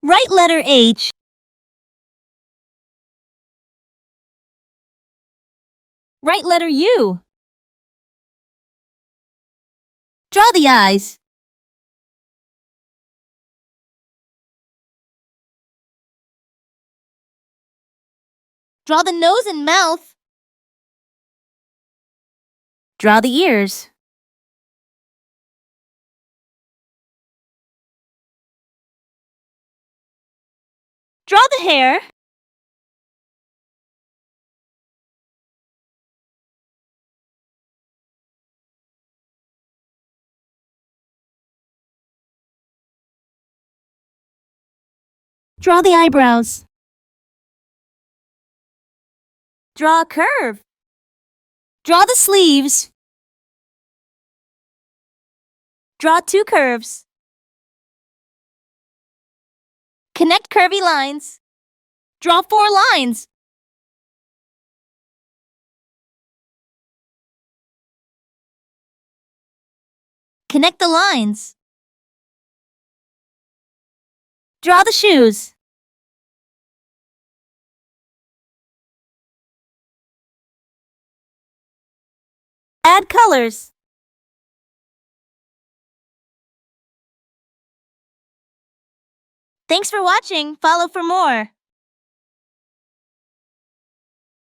Write letter H. Write letter U. Draw the eyes. Draw the nose and mouth. Draw the ears. Draw the hair. Draw the eyebrows. Draw a curve. Draw the sleeves. Draw two curves. Connect curvy lines. Draw 4 lines. Connect the lines. Draw the shoes. Add colors. Thanks for watching. Follow for more.